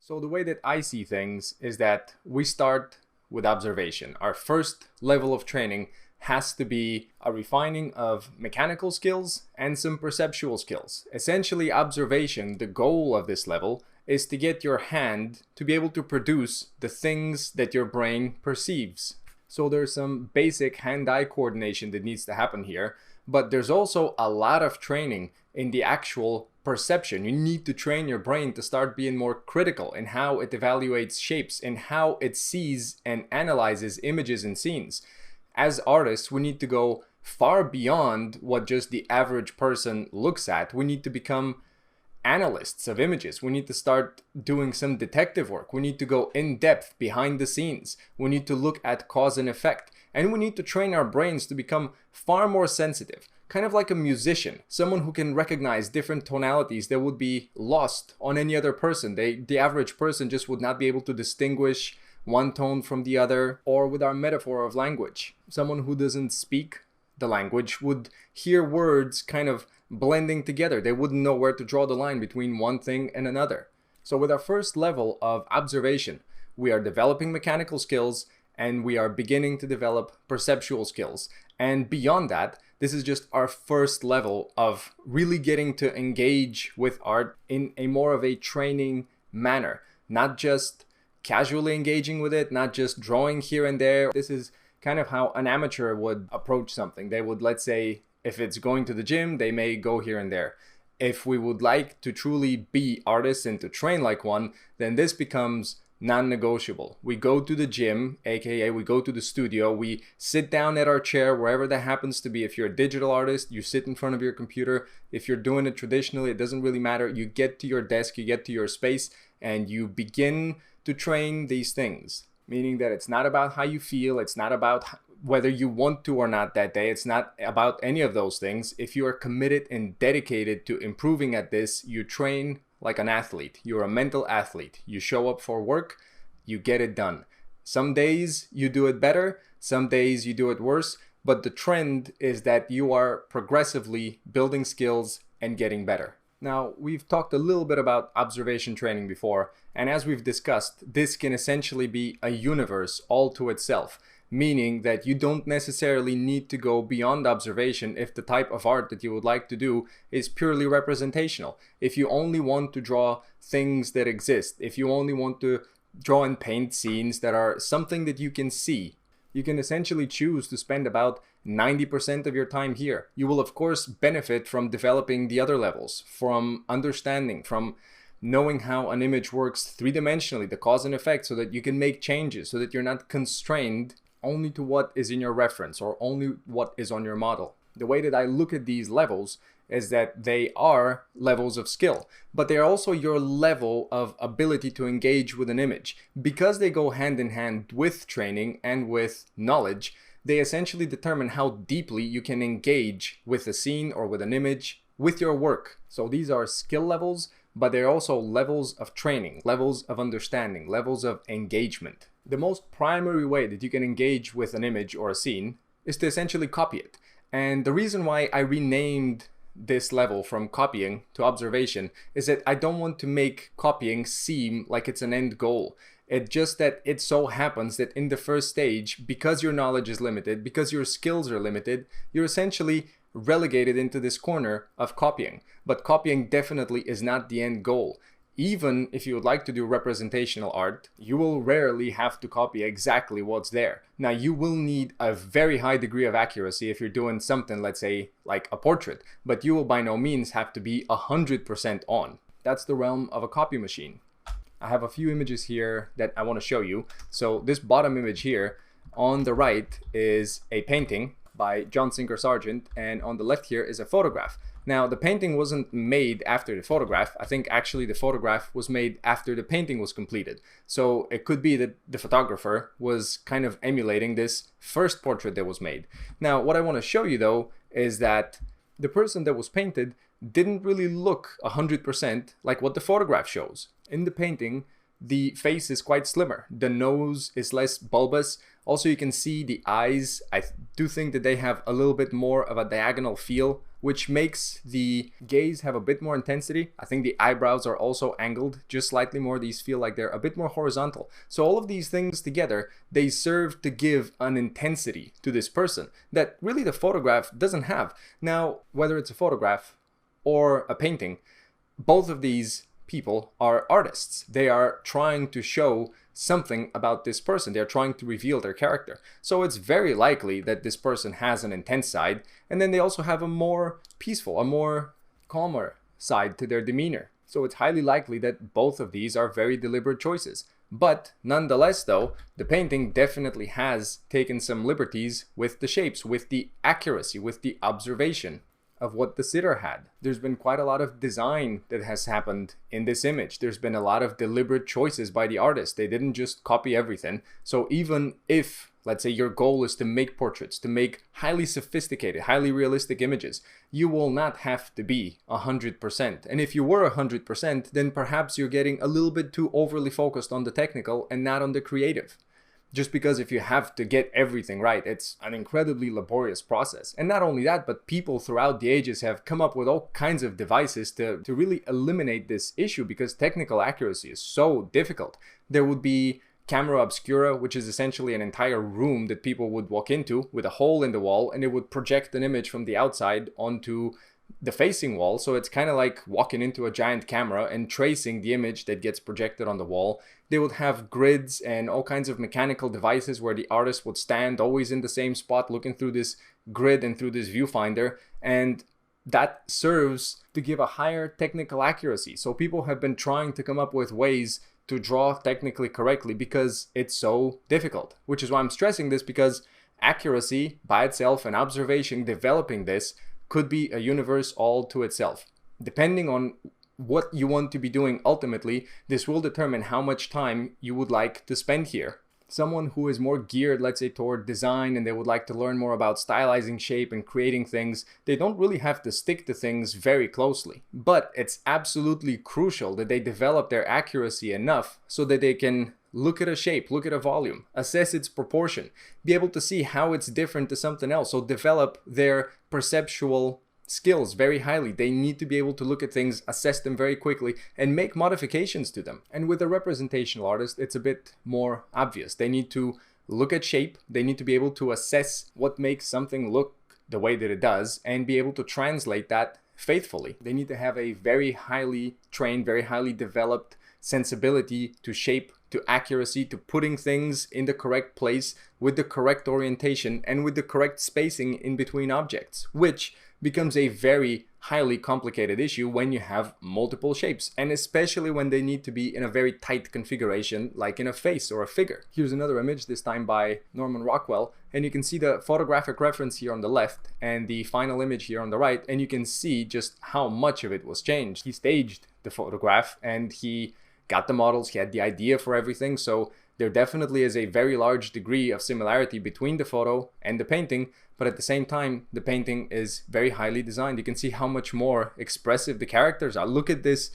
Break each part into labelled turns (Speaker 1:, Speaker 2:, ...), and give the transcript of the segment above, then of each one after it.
Speaker 1: So the way that I see things is that we start with observation. Our first level of training has to be a refining of mechanical skills and some perceptual skills. Essentially, observation, the goal of this level, is to get your hand to be able to produce the things that your brain perceives. So there's some basic hand-eye coordination that needs to happen here, but there's also a lot of training in the actual perception. You need to train your brain to start being more critical in how it evaluates shapes and how it sees and analyzes images and scenes. As artists, we need to go far beyond what just the average person looks at. We need to become analysts of images. We need to start doing some detective work. We need to go in depth behind the scenes. We need to look at cause and effect. And we need to train our brains to become far more sensitive, kind of like a musician, someone who can recognize different tonalities that would be lost on any other person. The average person just would not be able to distinguish one tone from the other. Or with our metaphor of language, someone who doesn't speak the language would hear words kind of blending together. They wouldn't know where to draw the line between one thing and another. So with our first level of observation, we are developing mechanical skills and we are beginning to develop perceptual skills. And beyond that, this is just our first level of really getting to engage with art in a more of a training manner, not just casually engaging with it, not just drawing here and there. This is kind of how an amateur would approach something. They would, let's say, if it's going to the gym, they may go here and there. If we would like to truly be artists and to train like one, then this becomes non-negotiable. We go to the gym, aka we go to the studio, we sit down at our chair, wherever that happens to be. If you're a digital artist, you sit in front of your computer. If you're doing it traditionally, it doesn't really matter. You get to your desk, you get to your space, and you begin to train these things. Meaning that it's not about how you feel, it's not about whether you want to or not that day. It's not about any of those things. If you are committed and dedicated to improving at this, you train like an athlete. You're a mental athlete. You show up for work, you get it done. Some days you do it better, some days you do it worse, but the trend is that you are progressively building skills and getting better. Now, we've talked a little bit about observation training before, and as we've discussed, this can essentially be a universe all to itself, meaning that you don't necessarily need to go beyond observation if the type of art that you would like to do is purely representational. If you only want to draw things that exist, if you only want to draw and paint scenes that are something that you can see, you can essentially choose to spend about 90% of your time here. You will of course benefit from developing the other levels, from understanding, from knowing how an image works three-dimensionally, the cause and effect, so that you can make changes, so that you're not constrained only to what is in your reference or only what is on your model. The way that I look at these levels is that they are levels of skill, but they're also your level of ability to engage with an image. Because they go hand in hand with training and with knowledge, they essentially determine how deeply you can engage with a scene or with an image, with your work. So these are skill levels, but they're also levels of training, levels of understanding, levels of engagement. The most primary way that you can engage with an image or a scene is to essentially copy it. And the reason why I renamed this level from copying to observation is that I don't want to make copying seem like it's an end goal. It's just that it so happens that in the first stage, because your knowledge is limited, because your skills are limited, you're essentially relegated into this corner of copying. But copying definitely is not the end goal. Even if you would like to do representational art, you will rarely have to copy exactly what's there. Now, you will need a very high degree of accuracy if you're doing something, let's say, like a portrait, but you will by no means have to be 100% on. That's the realm of a copy machine. I have a few images here that I want to show you. So this bottom image here on the right is a painting by John Singer Sargent, and on the left here is a photograph. Now, the painting wasn't made after the photograph. I think actually the photograph was made after the painting was completed. So it could be that the photographer was kind of emulating this first portrait that was made. Now, what I want to show you though is that the person that was painted didn't really look 100% like what the photograph shows. In the painting, the face is quite slimmer. The nose is less bulbous. Also, you can see the eyes. I do think that they have a little bit more of a diagonal feel, which makes the gaze have a bit more intensity. I think the eyebrows are also angled just slightly more. These feel like they're a bit more horizontal. So all of these things together, they serve to give an intensity to this person that really the photograph doesn't have. Now, whether it's a photograph or a painting, both of these people are artists. They are trying to show something about this person. They're trying to reveal their character. So it's very likely that this person has an intense side, and then they also have a more peaceful, a more calmer side to their demeanor. So it's highly likely that both of these are very deliberate choices. But nonetheless though, the painting definitely has taken some liberties with the shapes, with the accuracy, with the observation of what the sitter had. There's been quite a lot of design that has happened in this image. There's been a lot of deliberate choices by the artist. They didn't just copy everything. So even if, let's say, your goal is to make portraits, to make highly sophisticated, highly realistic images, you will not have to be 100%. And if you were 100%, then perhaps you're getting a little bit too overly focused on the technical and not on the creative. Just because if you have to get everything right, it's an incredibly laborious process. And not only that, but people throughout the ages have come up with all kinds of devices to really eliminate this issue, because technical accuracy is so difficult. There would be camera obscura, which is essentially an entire room that people would walk into with a hole in the wall, and it would project an image from the outside onto the facing wall. So it's kind of like walking into a giant camera and tracing the image that gets projected on the wall. They would have grids and all kinds of mechanical devices where the artist would stand always in the same spot looking through this grid and through this viewfinder, and that serves to give a higher technical accuracy. So people have been trying to come up with ways to draw technically correctly because it's so difficult, which is why I'm stressing this, because accuracy by itself and observation, developing this, could be a universe all to itself. Depending on what you want to be doing ultimately, this will determine how much time you would like to spend here. Someone who is more geared, let's say, toward design, and they would like to learn more about stylizing shape and creating things, they don't really have to stick to things very closely. But it's absolutely crucial that they develop their accuracy enough so that they can look at a shape, look at a volume, assess its proportion, be able to see how it's different to something else. So develop their perceptual skills very highly. They need to be able to look at things, assess them very quickly, and make modifications to them. And with a representational artist, it's a bit more obvious. They need to look at shape. They need to be able to assess what makes something look the way that it does and be able to translate that faithfully. They need to have a very highly trained, very highly developed sensibility to shape, to accuracy, to putting things in the correct place with the correct orientation and with the correct spacing in between objects, which becomes a very highly complicated issue when you have multiple shapes, and especially when they need to be in a very tight configuration like in a face or a figure. Here's another image, this time by Norman Rockwell, and you can see the photographic reference here on the left and the final image here on the right, and you can see just how much of it was changed. He staged the photograph and he got the models, he had the idea for everything, so there definitely is a very large degree of similarity between the photo and the painting, but at the same time, the painting is very highly designed. You can see how much more expressive the characters are. Look at this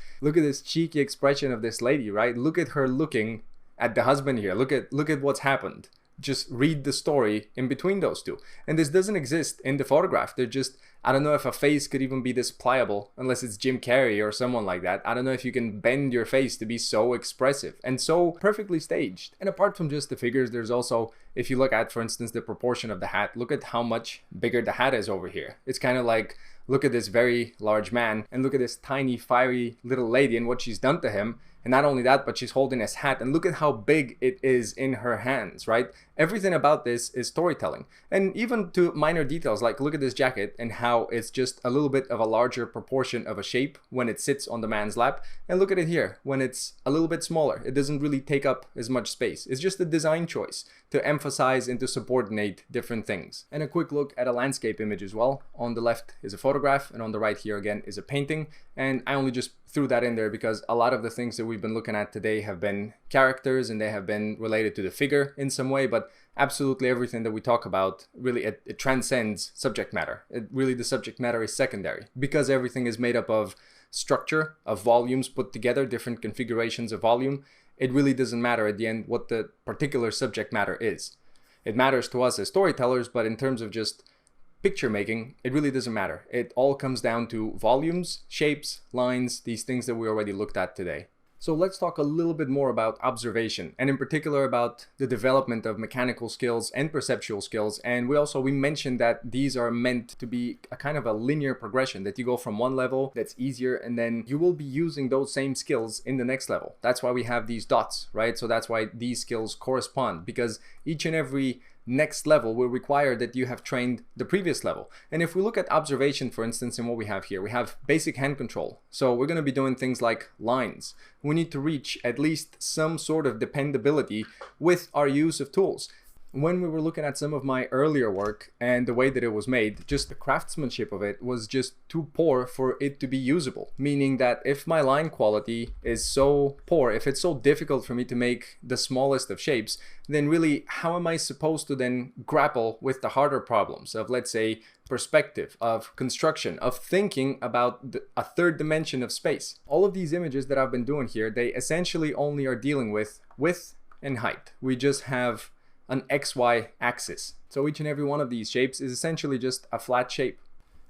Speaker 1: cheeky expression of this lady, right? Look at her looking at the husband here. Look at what's happened. Just read the story in between those two. And this doesn't exist in the photograph. They're just, I don't know if a face could even be this pliable unless it's Jim Carrey or someone like that. I don't know if you can bend your face to be so expressive and so perfectly staged. And apart from just the figures, there's also, if you look at, for instance, the proportion of the hat, look at how much bigger the hat is over here. It's kind of like, look at this very large man and look at this tiny, fiery little lady and what she's done to him. And not only that, but she's holding his hat, and look at how big it is in her hands, right? Everything about this is storytelling. And even to minor details, like look at this jacket and how it's just a little bit of a larger proportion of a shape when it sits on the man's lap. And look at it here, when it's a little bit smaller. It doesn't really take up as much space. It's just a design choice to emphasize and to subordinate different things. And a quick look at a landscape image as well. On the left is a photograph, and on the right here again is a painting. And I only just threw that in there because a lot of the things that we've been looking at today have been characters and they have been related to the figure in some way, but absolutely everything that we talk about, really it transcends subject matter. Really the subject matter is secondary because everything is made up of structure, of volumes put together, different configurations of volume. it really doesn't matter at the end what the particular subject matter is. It matters to us as storytellers, but in terms of just picture making, it really doesn't matter. It all comes down to volumes, shapes, lines, these things that we already looked at today. So let's talk a little bit more about observation, and in particular about the development of mechanical skills and perceptual skills. And we mentioned that these are meant to be a kind of a linear progression, that you go from one level that's easier and then you will be using those same skills in the next level. That's why we have these dots, right? So that's why these skills correspond, because each and every next level will require that you have trained the previous level. And if we look at observation, for instance, in what we have here, we have basic hand control. So we're going to be doing things like lines. We need to reach at least some sort of dependability with our use of tools. When we were looking at some of my earlier work and the way that it was made, just the craftsmanship of it was just too poor for it to be usable. Meaning that if my line quality is so poor, if it's so difficult for me to make the smallest of shapes, then really how am I supposed to then grapple with the harder problems of, let's say, perspective, of construction, of thinking about a third dimension of space? All of these images that I've been doing here, they essentially only are dealing with width and height. We just have an XY axis. So each and every one of these shapes is essentially just a flat shape.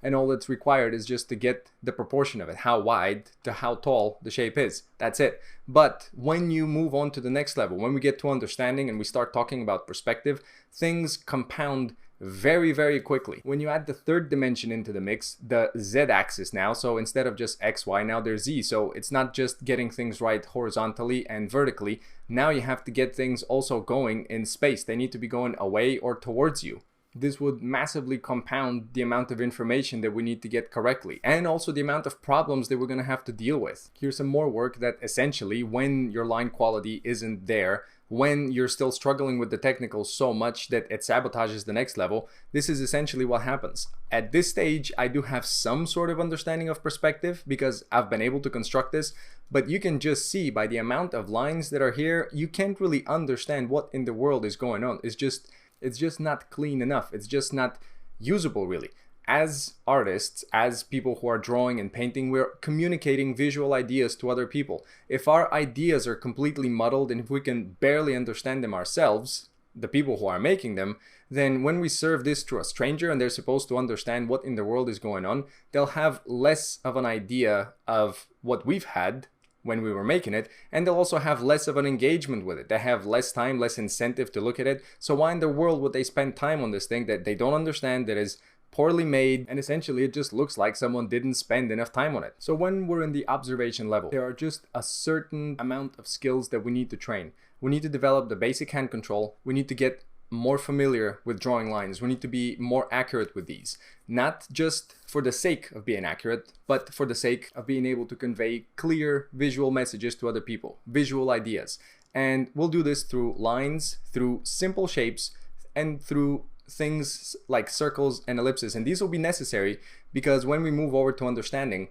Speaker 1: And all that's required is just to get the proportion of it, how wide to how tall the shape is. That's it. But when you move on to the next level, when we get to understanding and we start talking about perspective, things compound very, very quickly. When you add the third dimension into the mix, the Z-axis now, so instead of just X, Y, now there's Z. So it's not just getting things right horizontally and vertically. Now you have to get things also going in space. They need to be going away or towards you. This would massively compound the amount of information that we need to get correctly, and also the amount of problems that we're going to have to deal with. Here's some more work that essentially, when your line quality isn't there, when you're still struggling with the technicals so much that it sabotages the next level, this is essentially what happens. At this stage, I do have some sort of understanding of perspective because I've been able to construct this, but you can just see by the amount of lines that are here, you can't really understand what in the world is going on. It's just not clean enough. It's just not usable, really. As artists, as people who are drawing and painting, we're communicating visual ideas to other people. If our ideas are completely muddled and if we can barely understand them ourselves, the people who are making them, then when we serve this to a stranger and they're supposed to understand what in the world is going on, they'll have less of an idea of what we've had when we were making it, and they'll also have less of an engagement with it. They have less time, less incentive to look at it. So why in the world would they spend time on this thing that they don't understand, that is poorly made, and essentially it just looks like someone didn't spend enough time on it? So when we're in the observation level, there are just a certain amount of skills that we need to train. We need to develop the basic hand control. We need to get more familiar with drawing lines. We need to be more accurate with these. Not just for the sake of being accurate, but for the sake of being able to convey clear visual messages to other people, visual ideas. And we'll do this through lines, through simple shapes, and through things like circles and ellipses. And these will be necessary because when we move over to understanding,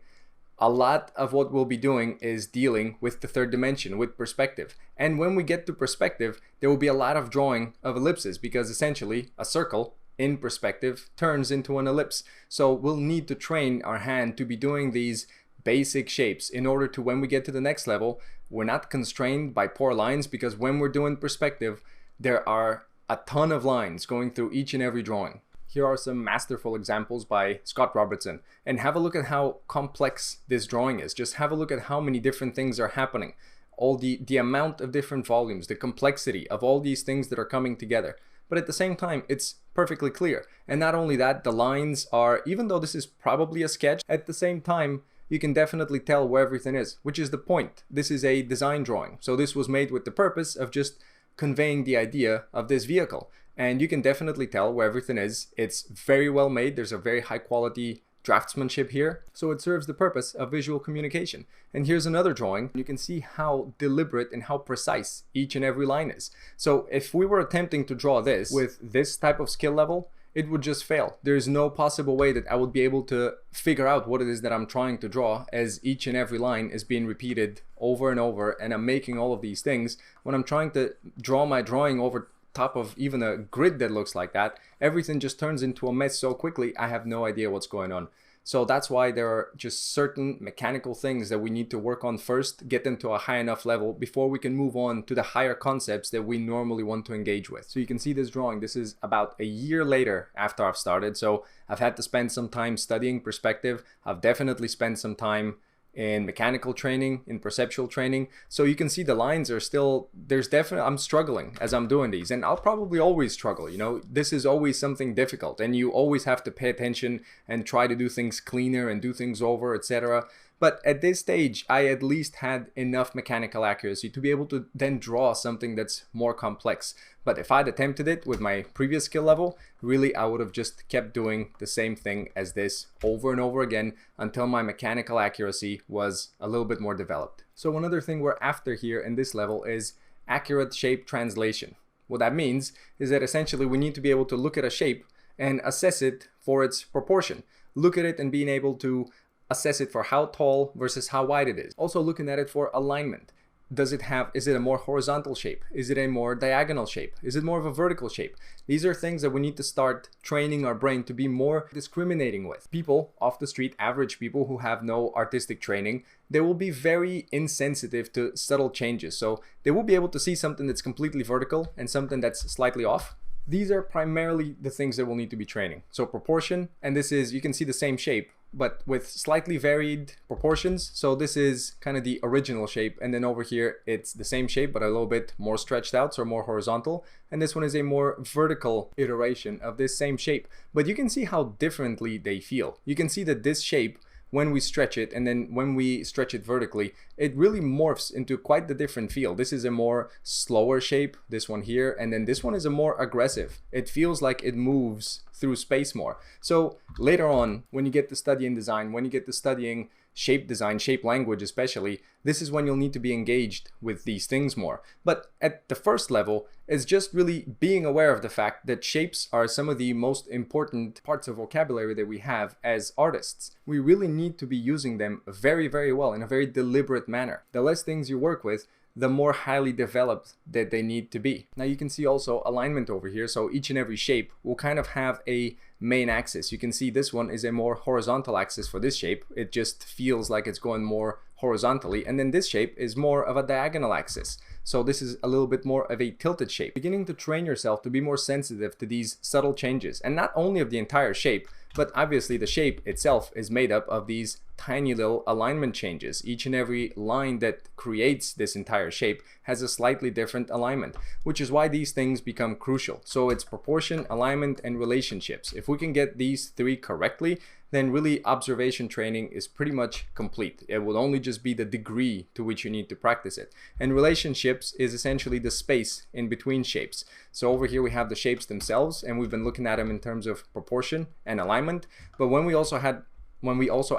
Speaker 1: a lot of what we'll be doing is dealing with the third dimension, with perspective. And when we get to perspective, there will be a lot of drawing of ellipses because essentially a circle in perspective turns into an ellipse. So we'll need to train our hand to be doing these basic shapes in order to, when we get to the next level, we're not constrained by poor lines, because when we're doing perspective, there are a ton of lines going through each and every drawing. Here are some masterful examples by Scott Robertson, and have a look at how complex this drawing is. Just have a look at how many different things are happening. All the amount of different volumes, the complexity of all these things that are coming together. But at the same time, it's perfectly clear. And not only that, the lines are, even though this is probably a sketch, at the same time, you can definitely tell where everything is, which is the point. This is a design drawing. So this was made with the purpose of just conveying the idea of this vehicle. And you can definitely tell where everything is. It's very well made. There's a very high quality draftsmanship here. So it serves the purpose of visual communication. And here's another drawing. You can see how deliberate and how precise each and every line is. So if we were attempting to draw this with this type of skill level, it would just fail. There's no possible way that I would be able to figure out what it is that I'm trying to draw, as each and every line is being repeated over and over, and I'm making all of these things. When I'm trying to draw my drawing over top of even a grid that looks like that, everything just turns into a mess so quickly, I have no idea what's going on. So that's why there are just certain mechanical things that we need to work on first, get them to a high enough level before we can move on to the higher concepts that we normally want to engage with. So you can see this drawing. This is about a year later after I've started. So I've had to spend some time studying perspective. I've definitely spent some time in mechanical training, in perceptual training. So you can see the lines are still, I'm struggling as I'm doing these, and I'll probably always struggle. You know, this is always something difficult, and you always have to pay attention and try to do things cleaner and do things over, etc. But at this stage, I at least had enough mechanical accuracy to be able to then draw something that's more complex. But if I'd attempted it with my previous skill level, really I would have just kept doing the same thing as this over and over again until my mechanical accuracy was a little bit more developed. So another thing we're after here in this level is accurate shape translation. What that means is that essentially we need to be able to look at a shape and assess it for its proportion. Look at it and being able to assess it for how tall versus how wide it is. Also looking at it for alignment. Is it a more horizontal shape? Is it a more diagonal shape? Is it more of a vertical shape? These are things that we need to start training our brain to be more discriminating with. People off the street, average people who have no artistic training, they will be very insensitive to subtle changes. So they will be able to see something that's completely vertical and something that's slightly off. These are primarily the things that we'll need to be training. So proportion, and this is, you can see the same shape, but with slightly varied proportions. So this is kind of the original shape, and then over here it's the same shape but a little bit more stretched out, so more horizontal, and this one is a more vertical iteration of this same shape. But you can see how differently they feel. You can see that this shape, when we stretch it and then when we stretch it vertically, it really morphs into quite the different feel. This is a more slower shape, this one here, and then this one is a more aggressive. It feels like it moves through space more. So later on, when you get to studying design, when you get to studying shape design, shape language especially, this is when you'll need to be engaged with these things more. But at the first level, it's just really being aware of the fact that shapes are some of the most important parts of vocabulary that we have as artists. We really need to be using them very, very well in a very deliberate manner. The less things you work with, the more highly developed that they need to be. Now you can see also alignment over here. So each and every shape will kind of have a main axis. You can see this one is a more horizontal axis for this shape. It just feels like it's going more horizontally. And then this shape is more of a diagonal axis. So this is a little bit more of a tilted shape. Beginning to train yourself to be more sensitive to these subtle changes, and not only of the entire shape, but obviously the shape itself is made up of these tiny little alignment changes. Each and every line that creates this entire shape has a slightly different alignment, which is why these things become crucial. So it's proportion, alignment, and relationships. If we can get these three correctly, then really observation training is pretty much complete. It will only just be the degree to which you need to practice it. And relationships is essentially the space in between shapes. So over here we have the shapes themselves, and we've been looking at them in terms of proportion and alignment. But when we also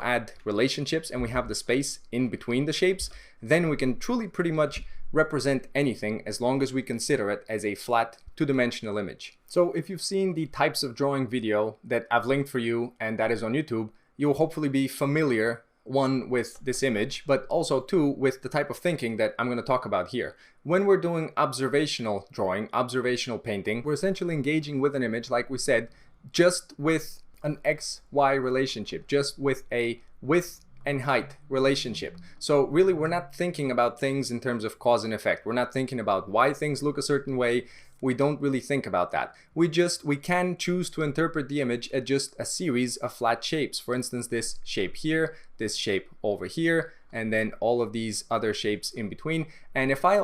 Speaker 1: add relationships and we have the space in between the shapes, then we can truly pretty much represent anything as long as we consider it as a flat two-dimensional image. So if you've seen the types of drawing video that I've linked for you, and that is on YouTube, you'll hopefully be familiar, one, with this image, but also two, with the type of thinking that I'm going to talk about here. When we're doing observational drawing, observational painting, we're essentially engaging with an image, like we said, just with an XY relationship, just with a width and height relationship. So really we're not thinking about things in terms of cause and effect. We're not thinking about why things look a certain way. We don't really think about that. We can choose to interpret the image as just a series of flat shapes. For instance, this shape here, this shape over here, and then all of these other shapes in between. And if I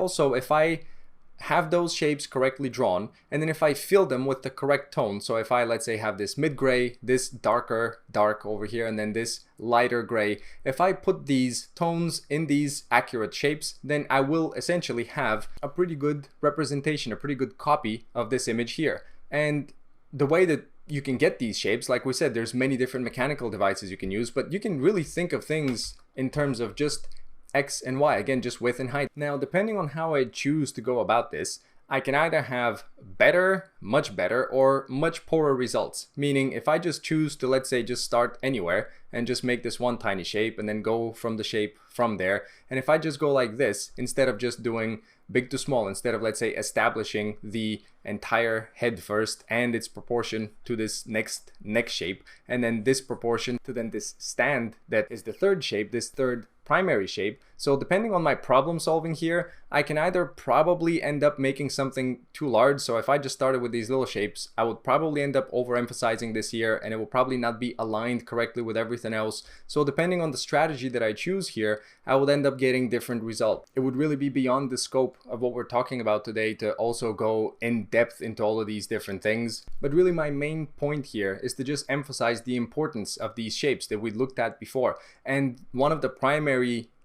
Speaker 1: have those shapes correctly drawn, and then if I fill them with the correct tone, so if I, let's say, have this mid-gray, this dark over here, and then this lighter gray, if I put these tones in these accurate shapes, then I will essentially have a pretty good representation, a pretty good copy of this image here. And the way that you can get these shapes, like we said, there's many different mechanical devices you can use, but you can really think of things in terms of just X and Y, again, just width and height. Now, depending on how I choose to go about this, I can either have better, much better, or much poorer results. Meaning if I just choose to, let's say, just start anywhere and just make this one tiny shape and then go from the shape from there. And if I just go like this, instead of just doing big to small, instead of, let's say, establishing the entire head first and its proportion to this next neck shape, and then this proportion to then this stand that is the third shape, this third primary shape. So depending on my problem solving here, I can either probably end up making something too large. So if I just started with these little shapes, I would probably end up overemphasizing this here, and it will probably not be aligned correctly with everything else. So depending on the strategy that I choose here, I would end up getting different results. It would really be beyond the scope of what we're talking about today to also go in depth into all of these different things. But really my main point here is to just emphasize the importance of these shapes that we looked at before. And one of the primary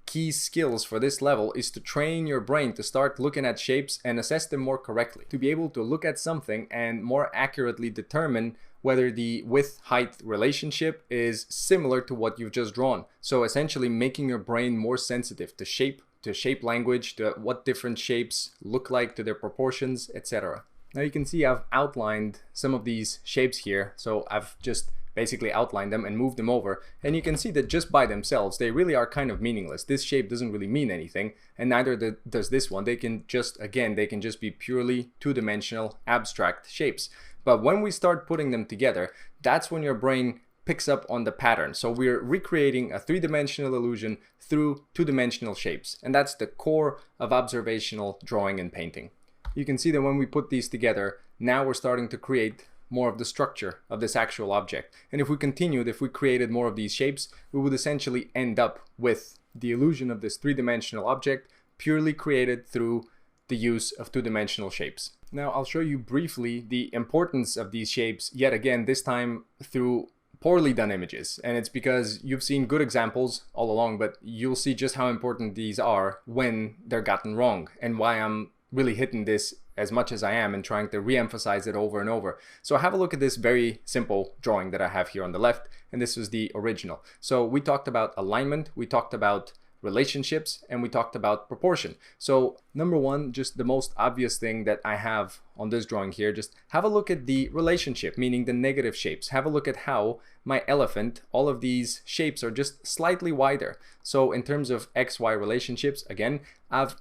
Speaker 1: key skills for this level is to train your brain to start looking at shapes and assess them more correctly, to be able to look at something and more accurately determine whether the width-height relationship is similar to what you've just drawn. So essentially making your brain more sensitive to shape language, to what different shapes look like, to their proportions, etc. Now you can see I've outlined some of these shapes here. So I've just basically outlined them and moved them over, and you can see that just by themselves they really are kind of meaningless. This shape doesn't really mean anything, and neither does this one. They can just be purely two-dimensional abstract shapes. But when we start putting them together, that's when your brain picks up on the pattern. So we're recreating a three-dimensional illusion through two-dimensional shapes, and that's the core of observational drawing and painting. You can see that when we put these together, now we're starting to create more of the structure of this actual object. And if we continued, if we created more of these shapes, we would essentially end up with the illusion of this three-dimensional object purely created through the use of two-dimensional shapes. Now I'll show you briefly the importance of these shapes, yet again, this time through poorly done images. And it's because you've seen good examples all along, but you'll see just how important these are when they're gotten wrong, and why I'm really hitting this as much as I am and trying to re-emphasize it over and over. So have a look at this very simple drawing that I have here on the left, and this was the original. So we talked about alignment, we talked about relationships, and we talked about proportion. So number one, just the most obvious thing that I have on this drawing here, just have a look at the relationship, meaning the negative shapes. Have a look at how my elephant, all of these shapes are just slightly wider. So in terms of XY relationships, again, I've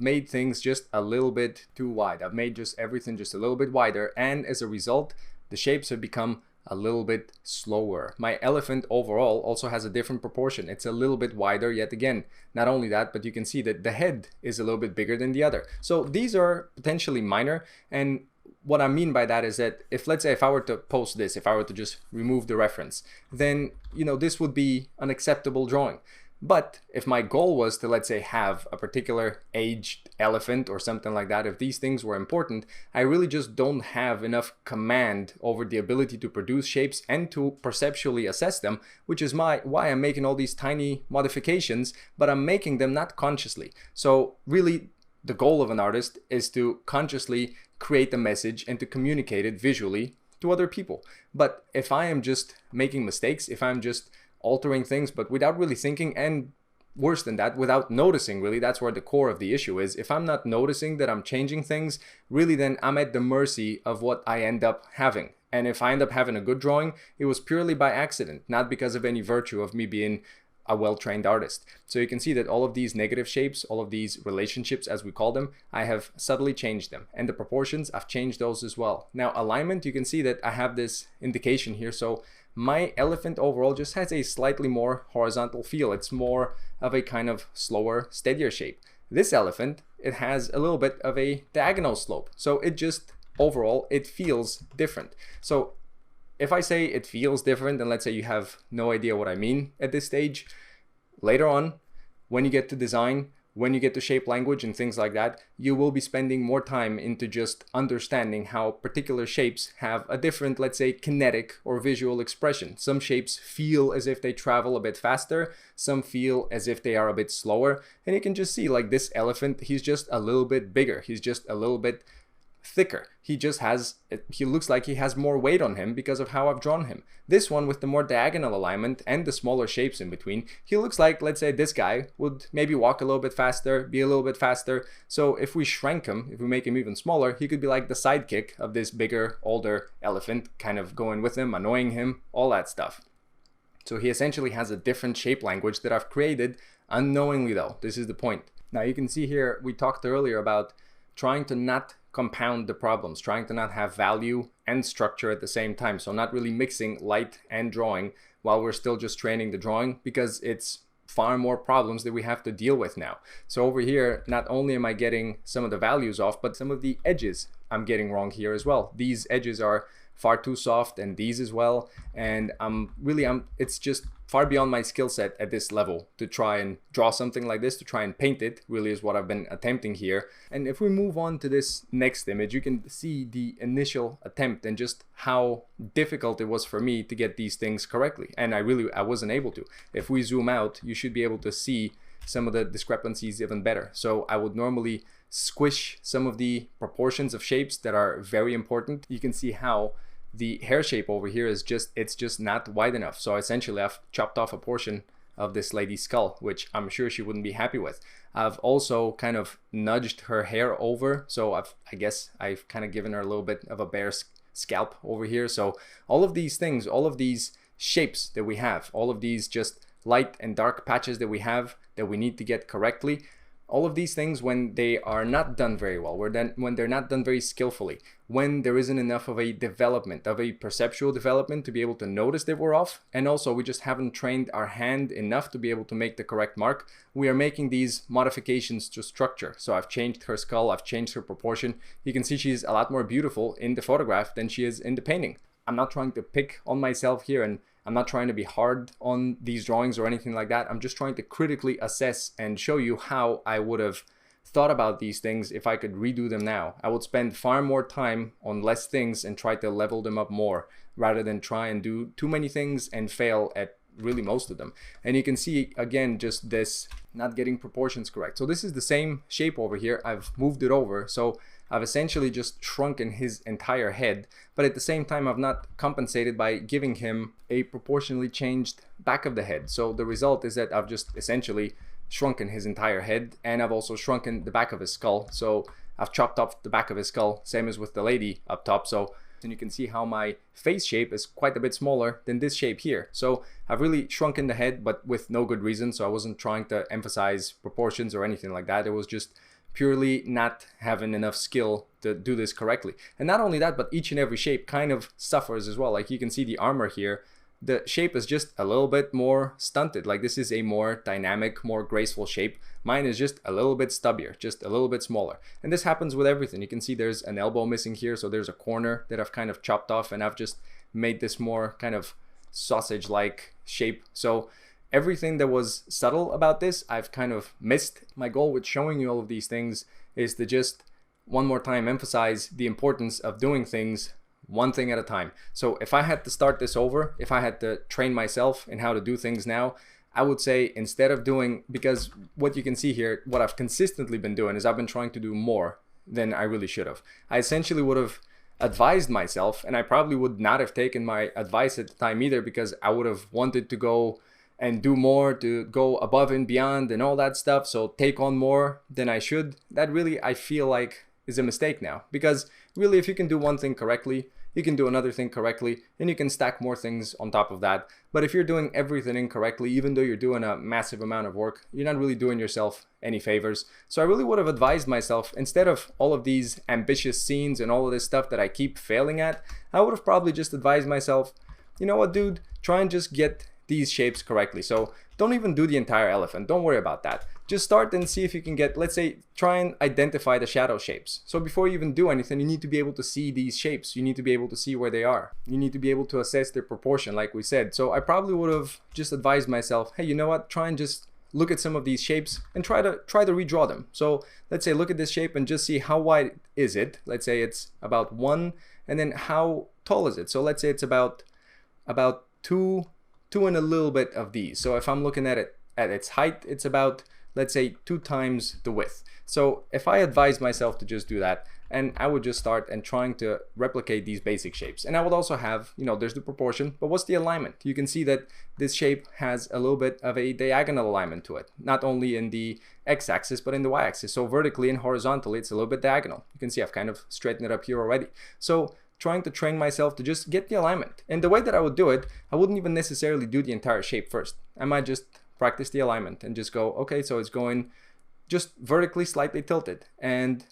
Speaker 1: made things just a little bit too wide. I've made just everything just a little bit wider, and as a result, the shapes have become a little bit slower. My elephant overall also has a different proportion. It's a little bit wider yet again. Not only that, but you can see that the head is a little bit bigger than the other. So these are potentially minor, and what I mean by that is that if, let's say, if I were to post this, if I were to just remove the reference, then, you know, this would be an acceptable drawing. But if my goal was to, let's say, have a particular aged elephant or something like that, if these things were important, I really just don't have enough command over the ability to produce shapes and to perceptually assess them, which is why I'm making all these tiny modifications, but I'm making them not consciously. So really, the goal of an artist is to consciously create a message and to communicate it visually to other people. But if I am just making mistakes, if I'm just altering things but without really thinking, and worse than that, without noticing, really, that's where the core of the issue is. If I'm not noticing that I'm changing things, really, then I'm at the mercy of what I end up having. And if I end up having a good drawing, it was purely by accident, not because of any virtue of me being a well-trained artist. So you can see that all of these negative shapes, all of these relationships as we call them, I have subtly changed them, and the proportions, I've changed those as well. Now alignment, you can see that I have this indication here. So my elephant overall just has a slightly more horizontal feel. It's more of a kind of slower, steadier shape. This elephant, it has a little bit of a diagonal slope. So it just, overall, it feels different. So if I say it feels different, and let's say you have no idea what I mean at this stage, later on, when you get to design, when you get to shape language and things like that, you will be spending more time into just understanding how particular shapes have a different, let's say, kinetic or visual expression. Some shapes feel as if they travel a bit faster, some feel as if they are a bit slower, and you can just see, like, this elephant, he's just a little bit bigger, he's just a little bit thicker. He just has, he looks like he has more weight on him because of how I've drawn him. This one with the more diagonal alignment and the smaller shapes in between, he looks like, let's say this guy would maybe walk a little bit faster, be a little bit faster. So if we shrank him, if we make him even smaller, he could be like the sidekick of this bigger, older elephant, kind of going with him, annoying him, all that stuff. So he essentially has a different shape language that I've created unknowingly though. This is the point. Now you can see here, we talked earlier about trying to not compound the problems, trying to not have value and structure at the same time. So not really mixing light and drawing while we're still just training the drawing, because it's far more problems that we have to deal with now. So over here, not only am I getting some of the values off, but some of the edges I'm getting wrong here as well. These edges are far too soft, and these as well, and it's just far beyond my skill set at this level to try and draw something like this, to try and paint it, really is what I've been attempting here. And if we move on to this next image, you can see the initial attempt and just how difficult it was for me to get these things correctly, and I wasn't able to. If we zoom out, you should be able to see some of the discrepancies even better. So I would normally squish some of the proportions of shapes that are very important. You can see how the hair shape over here is it's just not wide enough. So essentially I've chopped off a portion of this lady's skull, which I'm sure she wouldn't be happy with. I've also kind of nudged her hair over, so I guess I've kind of given her a little bit of a bare scalp over here. So all of these things, all of these shapes that we have, all of these just light and dark patches that we have that we need to get correctly, all of these things, when they are not done very well, when they're not done very skillfully, when there isn't enough of a development, of a perceptual development to be able to notice that we're off, and also we just haven't trained our hand enough to be able to make the correct mark, we are making these modifications to structure. So I've changed her skull, I've changed her proportion. You can see she's a lot more beautiful in the photograph than she is in the painting. I'm not trying to pick on myself here, and I'm not trying to be hard on these drawings or anything like that. I'm just trying to critically assess and show you how I would have thought about these things if I could redo them now. I would spend far more time on less things and try to level them up more, rather than try and do too many things and fail at really most of them. And you can see again just this not getting proportions correct. So this is the same shape over here. I've moved it over, so I've essentially just shrunken his entire head, but at the same time I've not compensated by giving him a proportionally changed back of the head. So the result is that I've just essentially shrunken his entire head, and I've also shrunken the back of his skull. So I've chopped off the back of his skull, same as with the lady up top. So and you can see how my face shape is quite a bit smaller than this shape here. So I've really shrunken the head, but with no good reason. So I wasn't trying to emphasize proportions or anything like that. It was just purely not having enough skill to do this correctly. And not only that, but each and every shape kind of suffers as well. Like you can see the armor here, the shape is just a little bit more stunted. Like this is a more dynamic, more graceful shape. Mine is just a little bit stubbier, just a little bit smaller. And this happens with everything. You can see there's an elbow missing here, so there's a corner that I've kind of chopped off, and I've just made this more kind of sausage-like shape. So everything that was subtle about this, I've kind of missed. My goal with showing you all of these things is to just one more time emphasize the importance of doing things one thing at a time. So if I had to start this over, if I had to train myself in how to do things now, I would say instead of doing, because what you can see here, what I've consistently been doing is I've been trying to do more than I really should have. I essentially would have advised myself, and I probably would not have taken my advice at the time either, because I would have wanted to go and do more, to go above and beyond and all that stuff, so take on more than I should. That really, I feel like, is a mistake now, because really if you can do one thing correctly, you can do another thing correctly, and you can stack more things on top of that. But if you're doing everything incorrectly, even though you're doing a massive amount of work, you're not really doing yourself any favors. So I really would have advised myself, instead of all of these ambitious scenes and all of this stuff that I keep failing at, I would have probably just advised myself, you know what, dude, try and just get these shapes correctly. So don't even do the entire elephant, don't worry about that. Just start and see if you can get, let's say, try and identify the shadow shapes. So before you even do anything, you need to be able to see these shapes. You need to be able to see where they are. You need to be able to assess their proportion, like we said. So I probably would have just advised myself, hey, you know what, try and just look at some of these shapes and try to redraw them. So let's say look at this shape and just see how wide is it. Let's say it's about 1, and then how tall is it? So let's say it's about 2 and a little bit of these. So if I'm looking at it at its height, it's about, let's say, 2 times the width. So if I advise myself to just do that, and I would just start and trying to replicate these basic shapes. And I would also have, there's the proportion, but what's the alignment? You can see that this shape has a little bit of a diagonal alignment to it, not only in the x-axis, but in the y-axis. So vertically and horizontally, it's a little bit diagonal. You can see I've kind of straightened it up here already. So trying to train myself to just get the alignment. And the way that I would do it, I wouldn't even necessarily do the entire shape first. I might just practice the alignment and just go, okay, so it's going just vertically slightly tilted, and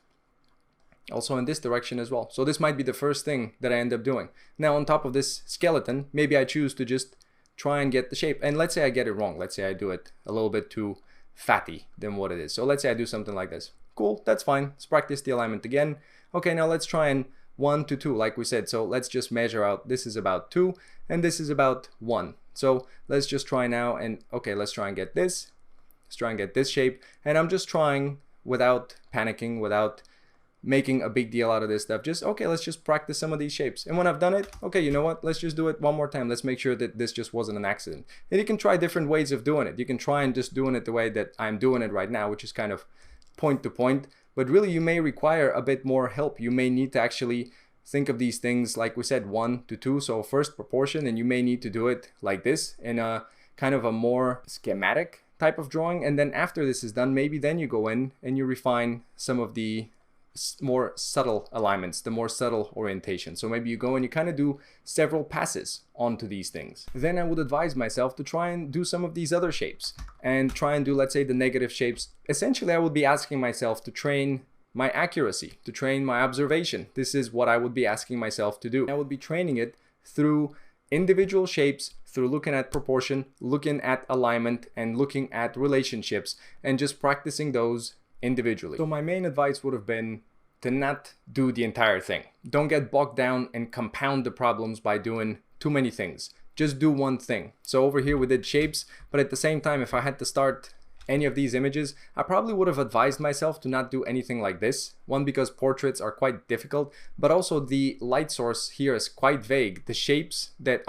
Speaker 1: also in this direction as well. So this might be the first thing that I end up doing. Now on top of this skeleton, maybe I choose to just try and get the shape. And let's say I get it wrong. Let's say I do it a little bit too fatty than what it is. So let's say I do something like this. Cool, that's fine. Let's practice the alignment again. Okay, now let's try and 1 to 2 like we said. So let's just measure out. This is about 2 and this is about 1. So let's just try now, and okay, let's try and get this. Let's try and get this shape. And I'm just trying without panicking, without making a big deal out of this stuff. Just, okay, let's just practice some of these shapes. And when I've done it, okay, you know what? Let's just do it one more time. Let's make sure that this just wasn't an accident. And you can try different ways of doing it. You can try and just doing it the way that I'm doing it right now, which is kind of point to point. But really, you may require a bit more help. You may need to actually think of these things, like we said, 1 to 2. So first proportion, and you may need to do it like this in a kind of a more schematic type of drawing. And then after this is done, maybe then you go in and you refine some of the more subtle alignments, the more subtle orientation. So maybe you go and you kind of do several passes onto these things. Then I would advise myself to try and do some of these other shapes and try and do, let's say, the negative shapes. Essentially, I would be asking myself to train my accuracy, to train my observation. This is what I would be asking myself to do. I would be training it through individual shapes, through looking at proportion, looking at alignment, and looking at relationships, and just practicing those individually. So my main advice would have been to not do the entire thing. Don't get bogged down and compound the problems by doing too many things. Just do one thing. So over here we did shapes, but at the same time, if I had to start any of these images, I probably would have advised myself to not do anything like this. One, because portraits are quite difficult, but also the light source here is quite vague. The shapes that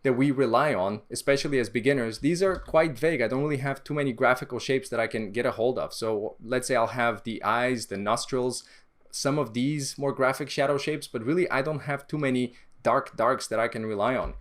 Speaker 1: we rely on, especially as beginners, these are quite vague. I don't really have too many graphical shapes that I can get a hold of. So let's say I'll have the eyes, the nostrils, some of these more graphic shadow shapes, but really I don't have too many darks that I can rely on.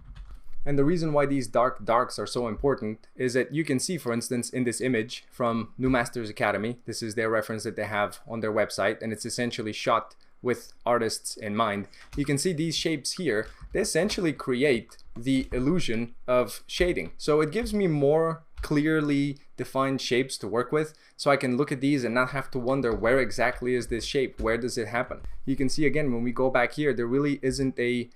Speaker 1: And the reason why these darks are so important is that you can see, for instance, in this image from New Masters Academy, this is their reference that they have on their website, and it's essentially shot with artists in mind. You can see these shapes here, they essentially create the illusion of shading. So it gives me more clearly defined shapes to work with, so I can look at these and not have to wonder where exactly is this shape, where does it happen. You can see again, when we go back here, there really isn't a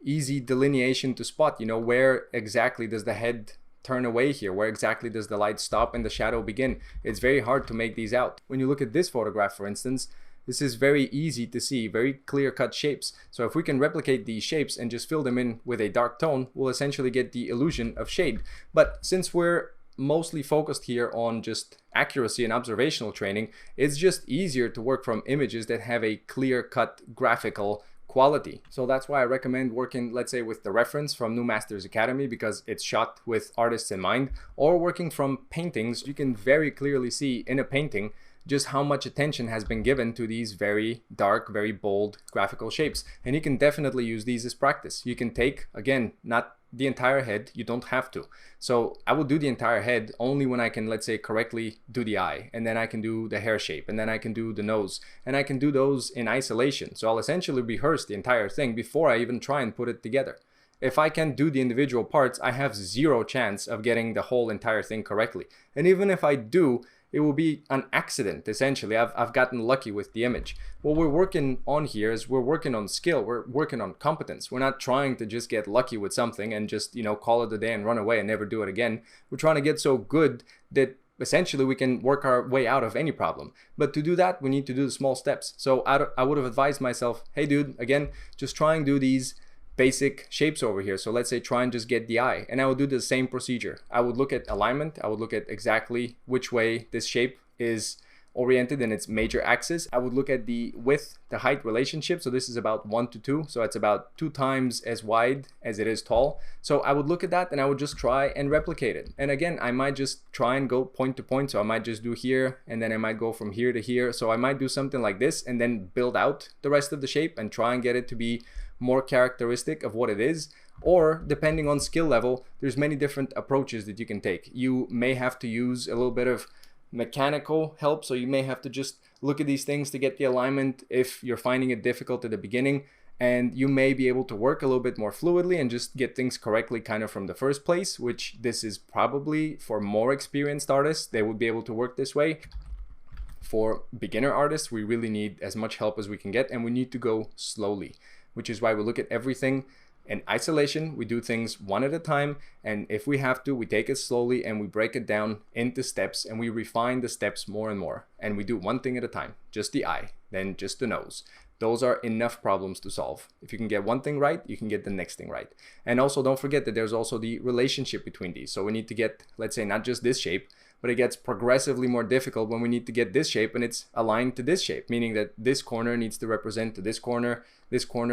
Speaker 1: easy delineation to spot, where exactly does the head turn away here, where exactly does the light stop and the shadow begin. It's very hard to make these out. When you look at this photograph, for instance, this is very easy to see, very clear-cut shapes. So if we can replicate these shapes and just fill them in with a dark tone, we'll essentially get the illusion of shade. But since we're mostly focused here on just accuracy and observational training, it's just easier to work from images that have a clear-cut graphical quality. So that's why I recommend working, let's say, with the reference from New Masters Academy, because it's shot with artists in mind, or working from paintings. You can very clearly see in a painting just how much attention has been given to these very dark, very bold graphical shapes. And you can definitely use these as practice. You can take, again, not the entire head, you don't have to. So I will do the entire head only when I can, let's say, correctly do the eye, and then I can do the hair shape, and then I can do the nose, and I can do those in isolation. So I'll essentially rehearse the entire thing before I even try and put it together. If I can't do the individual parts, I have zero chance of getting the whole entire thing correctly. And even if I do, it will be an accident, essentially. I've gotten lucky with the image. What we're working on here is we're working on skill, we're working on competence. We're not trying to just get lucky with something and just, call it a day and run away and never do it again. We're trying to get so good that essentially we can work our way out of any problem. But to do that, we need to do the small steps. So I would have advised myself, hey dude, again, just try and do these basic shapes over here. So let's say try and just get the eye, and I would do the same procedure. I would look at alignment, I would look at exactly which way this shape is oriented in its major axis, I would look at the width to height relationship. So this is about 1 to 2. So it's about 2 times as wide as it is tall. So I would look at that and I would just try and replicate it. And again, I might just try and go point to point. So I might just do here and then I might go from here to here. So I might do something like this and then build out the rest of the shape and try and get it to be more characteristic of what it is. Or depending on skill level, there's many different approaches that you can take. You may have to use a little bit of mechanical help, so you may have to just look at these things to get the alignment if you're finding it difficult at the beginning, and you may be able to work a little bit more fluidly and just get things correctly kind of from the first place, which this is probably for more experienced artists. They would be able to work this way. For beginner artists, we really need as much help as we can get, and we need to go slowly, which is why we look at everything in isolation. We do things one at a time, and if we have to, we take it slowly and we break it down into steps and we refine the steps more and more, and we do one thing at a time. Just the eye, then just the nose. Those are enough problems to solve. If you can get one thing right, you can get the next thing right. And also don't forget that there's also the relationship between these. So we need to get, let's say, not just this shape, but it gets progressively more difficult when we need to get this shape and it's aligned to this shape, meaning that this corner needs to represent to this corner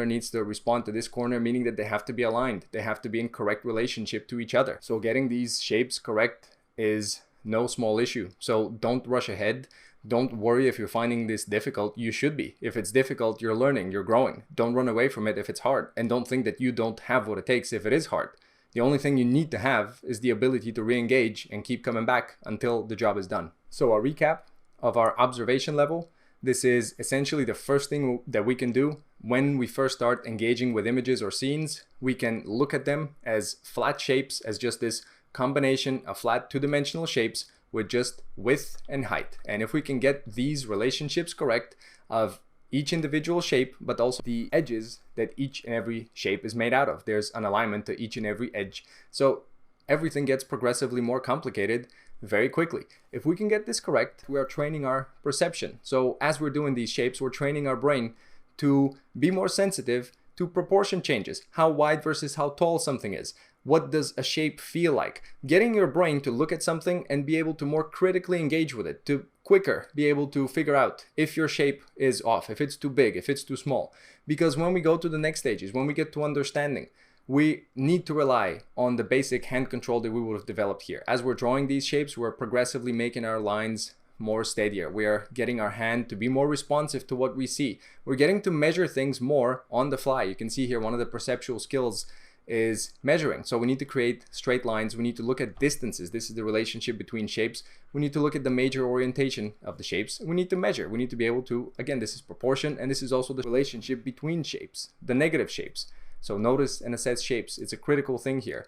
Speaker 1: needs to respond to this corner, meaning that they have to be aligned. They have to be in correct relationship to each other. So getting these shapes correct is no small issue. So don't rush ahead. Don't worry if you're finding this difficult. You should be. If it's difficult, you're learning, you're growing. Don't run away from it if it's hard. And don't think that you don't have what it takes if it is hard. The only thing you need to have is the ability to re-engage and keep coming back until the job is done. So a recap of our observation level. This is essentially the first thing that we can do when we first start engaging with images or scenes. We can look at them as flat shapes, as just this combination of flat two-dimensional shapes with just width and height. And if we can get these relationships correct of each individual shape, but also the edges that each and every shape is made out of, there's an alignment to each and every edge. So everything gets progressively more complicated very quickly. If we can get this correct, we are training our perception. So as we're doing these shapes, we're training our brain to be more sensitive to proportion changes, how wide versus how tall something is. What does a shape feel like? Getting your brain to look at something and be able to more critically engage with it, to quicker be able to figure out if your shape is off, if it's too big, if it's too small. Because when we go to the next stages, when we get to understanding, we need to rely on the basic hand control that we would have developed here. As we're drawing these shapes, we're progressively making our lines more steadier. We are getting our hand to be more responsive to what we see. We're getting to measure things more on the fly. You can see here one of the perceptual skills is measuring. So we need to create straight lines. We need to look at distances. This is the relationship between shapes. We need to look at the major orientation of the shapes. We need to measure. We need to be able to, again, this is proportion, and this is also the relationship between shapes, the negative shapes. So notice and assess shapes. It's a critical thing here.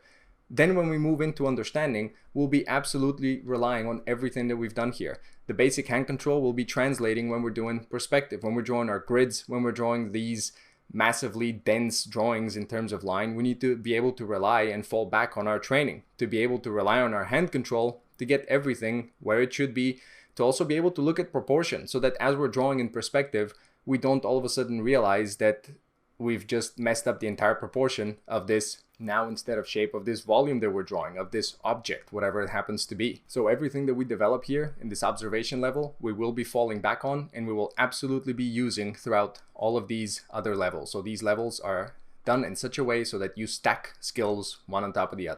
Speaker 1: Then when we move into understanding, we'll be absolutely relying on everything that we've done here. The basic hand control will be translating when we're doing perspective, when we're drawing our grids, when we're drawing these massively dense drawings in terms of line. We need to be able to rely and fall back on our training, to be able to rely on our hand control to get everything where it should be, to also be able to look at proportion so that as we're drawing in perspective, we don't all of a sudden realize that we've just messed up the entire proportion of this now instead of shape of this volume that we're drawing, of this object, whatever it happens to be. So everything that we develop here in this observation level, we will be falling back on, and we will absolutely be using throughout all of these other levels. So these levels are done in such a way so that you stack skills one on top of the other.